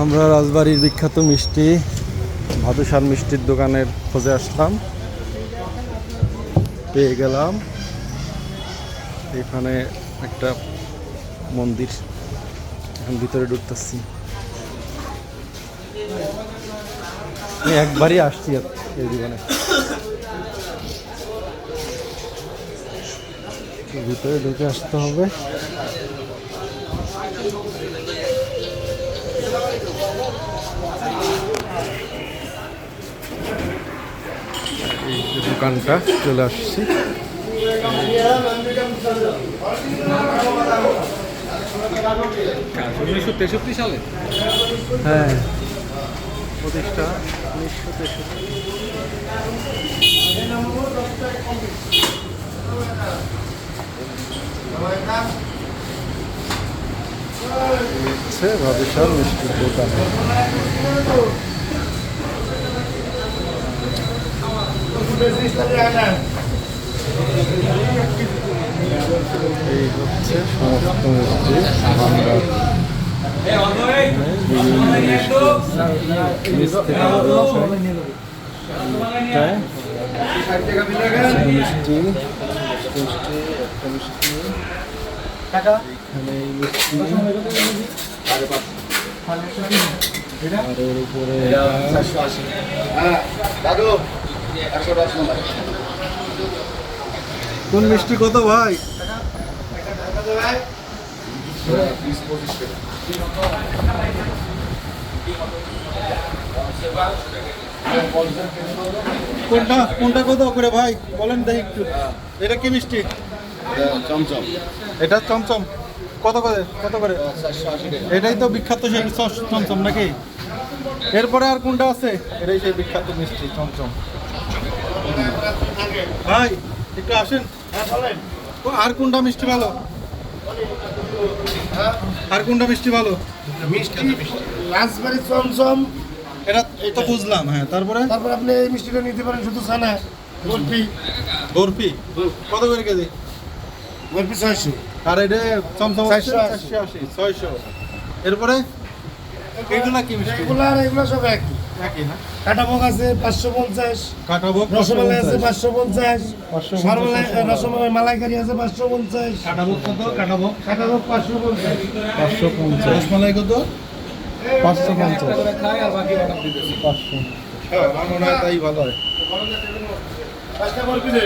আমরা রাজবাড়ির বিখ্যাত মিষ্টি ভাদুশার মিষ্টির দোকানের খোঁজে আসলাম, পেয়ে গেলাম। এখানে একটা মন্দির, এখন ভিতরে ঢুকতেছি। আমি একবারই আসছি এই জীবনে, ভিতরে ঢুকে আসতে হবে। এই যে দোকানটা, চলে আসছি। 1963 সালে হ্যাঁ, প্রতিষ্ঠা 1963। হচ্ছে ভাদুশার মিষ্টির দোকান। এই হচ্ছে সমস্ত মিষ্টি ভান্ডার। মিষ্টি একটা মিষ্টি, এখানে মিষ্টি, আর ওর উপরে কোন মিষ্টি কত ভাই? কোনটা কোনটা কত করে ভাই বলেন দেখি একটু। এটা কি মিষ্টি? চমচম। এটা চমচম কত করে? কত করে? এটাই তো বিখ্যাত সেই চমচম নাকি? এরপরে আর কোনটা আছে? এটাই সেই বিখ্যাত মিষ্টি চমচম। ভাই একটু আসেন। আর কোনটা মিষ্টি ভালো? আর কোনটা মিষ্টি ভালো? মিষ্টি রাজবাড়ি চমচম, এটা তো বুঝলাম। হ্যাঁ, তারপরে তারপর আপনি এই মিষ্টিটা নিতে পারেন শুধু ছানা। বরফি বরফি কত করে কেজি? বরফি 600। আর এটা চমচম 480। 600। এরপরে এগুলা কি মিষ্টি? এগুলো সব একই। একই না? কাটাভোগ আছে 550, কাটাভোগ রসমালাই আছে 550, 550, সরমালাই রসমালাই মালাইকারি আছে 550। কাটাভোগ কত? কাটাভোগ কাটাভোগ 550। 550। রসমালাই কত? 550। 500। আমার মনে হয় তাই ভালো হয়। পাঁচটা বরফি দে।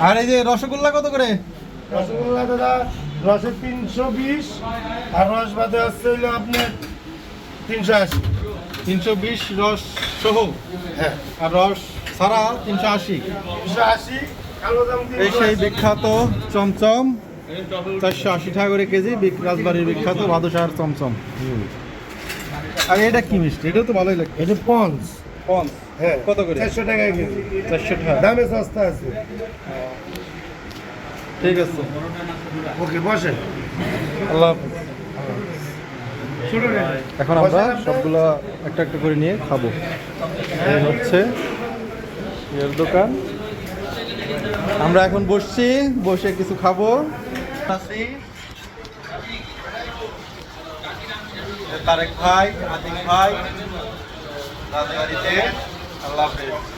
আর এই যে রসগোল্লা কত করে? রসগোল্লা দাদা রসে 320, আর রস বাদে আসছে হইলো আপনার 380। 320 রস সহ, হ্যাঁ, আর রস ছাড়া 380। 380। কালো দাম এই সেই বিখ্যাত চমচম 480 টাকা করে কেজি, রাজবাড়ির বিখ্যাত ভাদুশার চমচম। আর এটা কি মিষ্টি? এটাও তো ভালোই লাগে। এটা পঞ্চ। পঞ্চ হ্যাঁ, কত করে? 400 টাকা কেজি। 400 টাকা। দামে সস্তা আছে। ঠিক আছে, ওকে বসেন। আল্লাহ হাফেজ। ছোট এখন আমরা সবগুলা একটা একটা করে নিয়ে খাবো। এই হচ্ছে এর দোকান। আমরা এখন বসছি, বসে কিছু খাবো। তারেক ভাই, আতিক ভাই রাজবাড়িতে। আল্লাহ হাফেজ।